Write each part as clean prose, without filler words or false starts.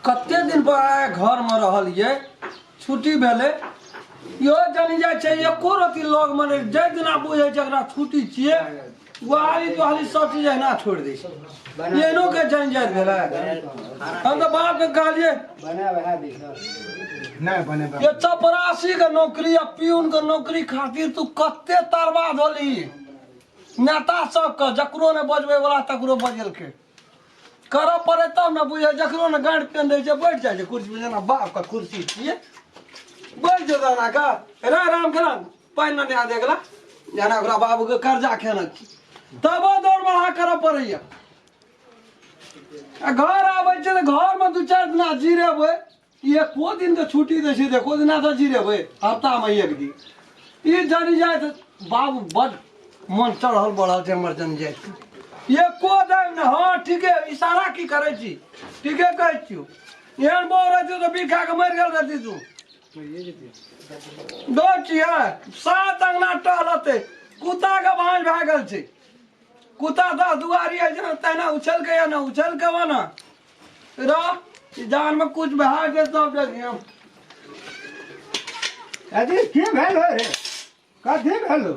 कते दिन पर घर में रहल ये छुट्टी भेले यो जानी जाय छै एको रति लग मने जे दिना बुझे छै एकरा छुट्टी छियै गुहाली दुहाली सब चीज एना छोड़ दै छै एनो के जान जाय भेलै हम तो बाप के कहलिए बना वहा दे नहीं बने ये चपरासी के नौकरी या पियून के नौकरी खातिर तू कते तरबाद होली नेता सब के जकरो ने बजबे वाला तकरो बजल के करऽ पड़े तब न बुझे जकरो ने गांठ पेन दै छै बैठ जाइ छै कुर्सी पे जेना बाप का कुर्सी छियै बैठ जो दाना का रे राम खरान पानि न दे गेला जेना ओकरा बाबू के कर्जा खेना तब दौड़ बढ़ा करऽ पड़ैया घर आबै छै तऽ घर में 2-4 दिना जिरेबै एको दिन के छुट्टी दै छै एको दिना तऽ जिरेबै हफ्ता में एक दिन ई जानी जाय तऽ बाबू बड मन चढ़ल बढ़ल छै हमर जानी जाय एको दिन न हाँ ठीके इशारा की करै छी ठीके कहै छियौ एहन बौ रहती तो बिखा के मरि गेल रहती तू दो छियै 7 अंगना टहलते कुत्ता के भांज भए गेल छै कुत्ता 10 दुआरी है जेना तहिना उछल के या ना उछल के वना रह जान में कुछ भए गेल तब देखिए अजी की भेल रे कथी भेलो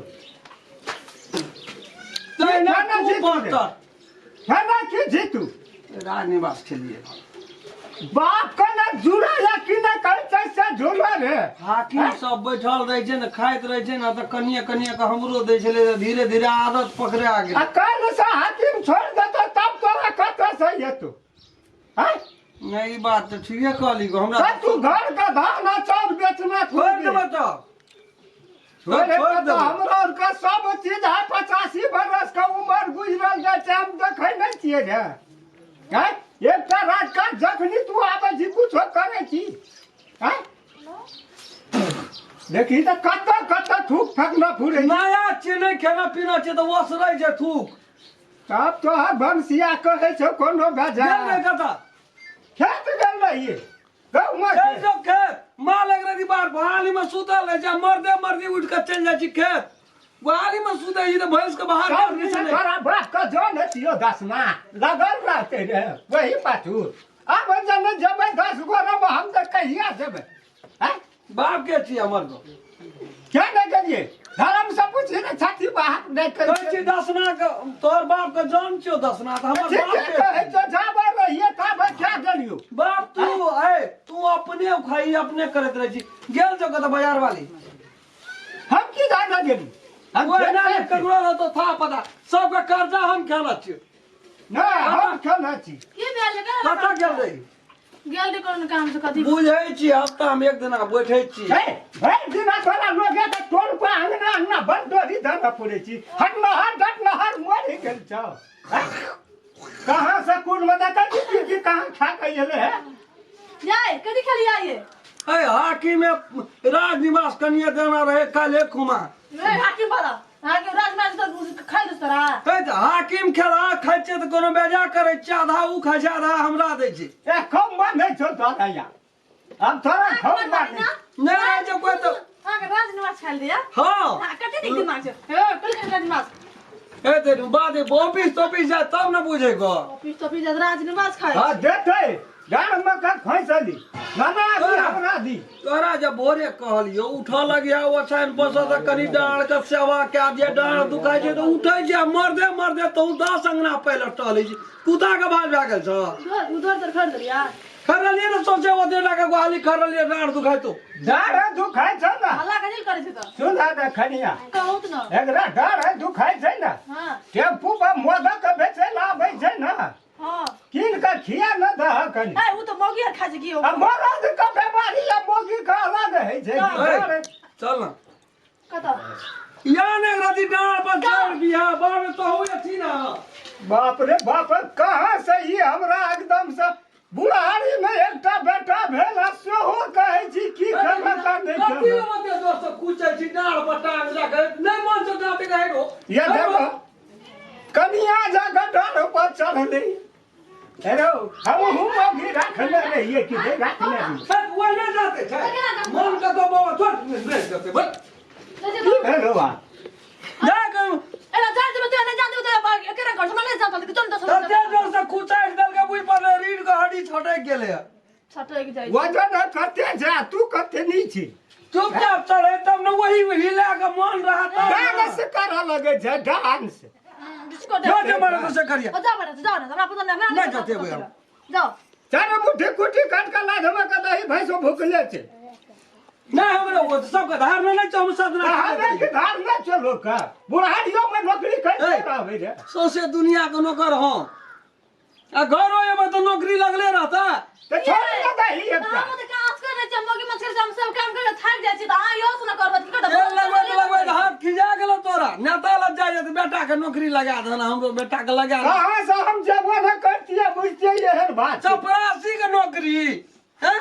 खाना की छी तू राजनिवास के लिए बाप का ना जुड़ा या कि ना कल से झूला रे हाकिम सब बैठल रहे छै न खाइत रहे छै न त कनिया कनिया के हमरो दै छले धीरे धीरे आदत पकड़ा गेल कल से हाकिम छोड़ देता तब तोरा कत से येतो हैं नहीं बात तो ठीके कहली गो हमरा तू घर का धान चाउर बेचना छोड़ देबो तो छोड़ दे हमरा और का सब चीज है 85 बरस का उम्र गुजरल जाय छै हम देखै नै छियै रे हैं एकटा रात का जखनी तू आबै छी कुछो करै छी हैं देखी त कत थूक फेंकना फुरे नया चीज नहीं खाना पीना छै तो ओसरै छै थूक तब तो हर भंसिया कहै छै कोनो भेजा गेल नहीं कता खेत गेल रहिए गाँव में चल जो खेत माल एक रति बार बहाली में सुतल है जा मर्दे मर्दी उठ के चल जाइ छी खेत बहाली में सुते ही तो भैंस के बाहर कर दी छै तोरा बाप का जो न छियो 10 ना लगल रहते रे वही पाछू अब जब जब 10 गो रब हम त कहिया जेबै हैं बाप के छी हमर को क्या न करिए धर्म से पूछिए न छाती बाहर नहीं कहै कर छी दसना के तोर बाप के जान छियो दसना त हमर बाप के कहे तो जाबे रहिए तब क्या करियो बाप तू अपने खाई अपने करत रह छी गेल जो कत बाजार वाली हम की जाना गेली हम वो ना ककरो तो था पता सब का कर्जा हम खेला छी ना हम खेला छी की भेल गे कता गेल रही गेल रे कोन काम से कथी बुझै छी हफ्ता में एक दिना बैठै छी हे भाई दिना तोरा लोगे त टोल पे अंगना अंगना बंदोरी धर पड़े छी हट नहर मर गेल छ कहां से कुल मदा की कहां खा के एले है जाय कथी खाली आइए ए हाकिम में राजनिवास कनिया देना रहे काले खुमा ए हाकिम वाला हाकिम राजमाज तो खाइ दस तोरा ए त हाकिम खेला खाइ छै त कोनो बेजा करे छै आधा उ खाइ छै आधा हमरा दै छै ए कम मन नहीं छो दादा या हम थोड़ा कम मन नहीं रहे जो कोई तो हां के राजनिवास खाइ दिया हां हां कथी नीक दिमाग छै ए कल के राजनिवास ए ते बाद ऑफिस जा तब न बुझे गो ऑफिस तो फिर राजनिवास खाइ हां देते गाड़ में का खैसली नाना हमरा दी तोरा जब भोरे कहलियो उठ लगिया ओछान बस त कनी डाँड़ के सेवा के दिए डाँड़ दुखाइ छै त उठै छै मरदे तो 10 अंगना पहले टहलै छै कुत्ता के बाज भए गेल छ उधर तर खड़ दिया खरलिए न सोचे ओ देला के गोहाली खरलिए डाँड़ दुखाइ तो डाँड़ दुखाइ छ ना हल्ला कथी करे छै त सुना दे खनिया कहौत न एकरा डाँड़ दुखाइ छै ना हां टेम्पू पर मोदक बेचे लाबै छै ना हां किन का खिया न दह कनी ए उ तो मोगिया खाइ छै की हो अब मरद का बीमारी या मोगी का अलग है जे चल न कता या ने रति डाँड़ पर चढ़ बिया बाबे तो होय थी ना बाप रे बाप कहां से ही हमरा एकदम से बुढ़ारी में एकटा बेटा भेल सेहो कहै छी की करना का नहीं कथी करना मते दोस्त कुचै छी डाँड़ पर टांग जाके नहीं मन से डाँड़ के हेरो ये देखो कनिया जाके डाँड़ पर चढ़ले हेरो हम मोगी रखले रहिए कि रखले सब वो नहीं जाते छै मन का तो बाबा छोड़ नहीं जाते बस हेलो बा जा के एला जा दे तो नहीं जाते तो केरा कर माने जा गेले है छटै के जाइ वजन कते जा तू कते नहीं छी चुपचाप चढ़े तब न वही हिला के मन रहा डांस कर लगे छै डांस डिस्को जो जे मारे तो से करिए जाओ बेटा जाओ ना हमरा पता नहीं नहीं जाते हुए हम। जाओ चार मुट्ठी कुटी काट के लाधमा के दही भैंसो भूखले छै नहीं हमरे वो सब का धार नहीं हम सदना हमें के धार न चलो का बुढ़ारियों में नौकरी कैसे रहबे रे सौसे दुनिया के नौकर हम आ घरों में तो नौकरी लगले रहता तो छोड़ न दही एकटा हम तो काज करे छै मोगी मत करे हम सब काम करे थक जाइ छी त आ यो सुन करबत की करब तेल लगबे हाथ खिजा गेलो तोरा नेता लग जाए तो बेटा के नौकरी लगा देना हमरो बेटा के लगा दे कहां से हम जब न करतिए बुझतिए एहन बात छै। चपरासी के नौकरी हैं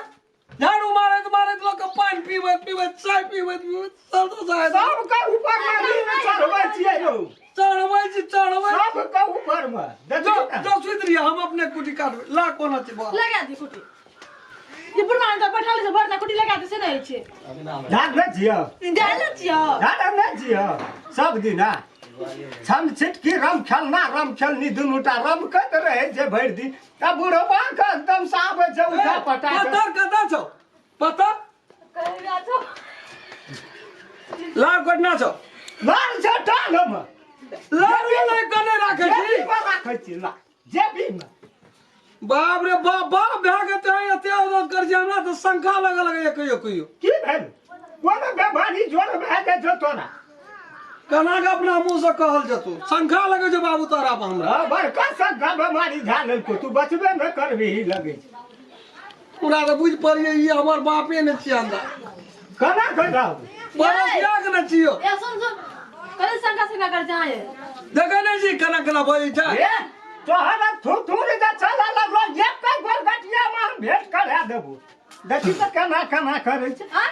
झाड़ू मारे तो लोग के पानी पीवे चाय पीवे सब तो जाए सब का ऊपर में चढ़बै छियै यौ चढ़बै सब का ऊपर में जो देखो जो सुध रही हम अपने कुटी काटबे ला कोना छै बोल लगा दी कुटी ये बुढ़मान तो बैठल छै बड़ना कुटी लगा दे से नहीं छै ढाक न छियो डाल छियो ढाक न छियो सब दिना छम छिटकी रम खेलनी दुनूटा रम कत रहे छै भरि दिन त बुढ़वा के एकदम साबे छै उठा पटा के पता कता छौ पता कहला छो ला कोना छौ लाल छै टांग में लागे ले कने राखे छी जेबी में राखै छी ला जेबी में बाप रे बाप भए गेते एते उदर कर जाना तो शंका लगे कहियो की भेल कोनो बेभारी जोर भए जाइ छौ तोरा कना के अपना मुंह से कहल जतू शंका लगे जो बाबू तोरा पर हमरा बड़का संख्या बीमारी झालल को तू बचबे न करबी लगे छै। पूरा तो बुझ पड़िए ये हमर बापे ने छियै अंदर कना करब बरसिया के ने छियो ए सुन सुन करे संगा कर जाए देखे नहीं छी कना बोली छै ए तोहरा थुथुर जे चला लगलो एक का गोल गटिया में हम भेंट करा देबो देखी त कना करे छै हां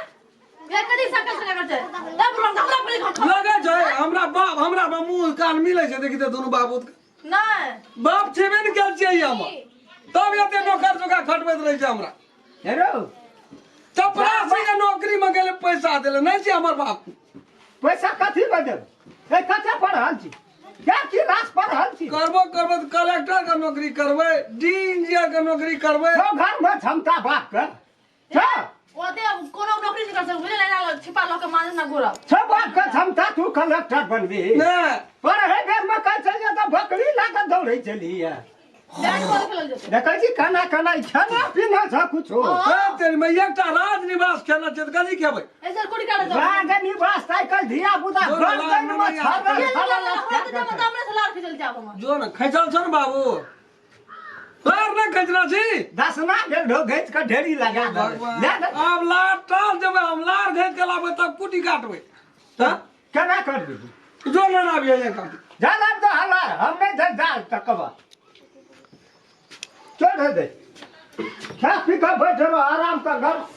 ये कदी संगा कर जाए तब हमरा पड़ी खट लगे छै हमरा मुंह कान मिले छै देखी त दुनु बाबू नहीं बाप छेबे ने गेल छियै हम तब एते नौकर जोका खटबैत रहे छै हमरा हेरो चपरासी के नौकरी में गेले पैसा देले नहीं छै हमर बाप पैसा कथी बदल ए कते पढ़ल छी क्या की रास पढ़ल छी करबो तो कलेक्टर के नौकरी करबै डी इंजीनियर के नौकरी करबै तो घर में क्षमता बाप के छ ओते कोनो नौकरी नहीं कर सकबे ले छिपा लो के माने ना गोरा छ बाप के क्षमता तू कलेक्टर बनबी नहीं पर हे बेर में कह चल त बकरी लाके दौड़ै चली है बैट बॉल खेलल जेते देखै छी खाना खाना पीना छ कुछो तेरी मैं एकटा राज निवास खेलना छै त कथी खेबै ऐसे कुड़ी काट जाओ राज निवास साइकिल धिया पुता गर्दन में छाड़ा हमरे से लार खिचल जाब हम जो न खैचल छ न बाबू लार न खैचना छी दसना गेल ढो घैच के ढेरी लगा दे अब लार टाल जब हम लार घैच के लाबै तब कुटी काटबै त केना करबी जो न आबिए ये काटी जाला तो हला हमने जाल तकबा चढ़ दे खा पी के बैठ रहो आराम कर घर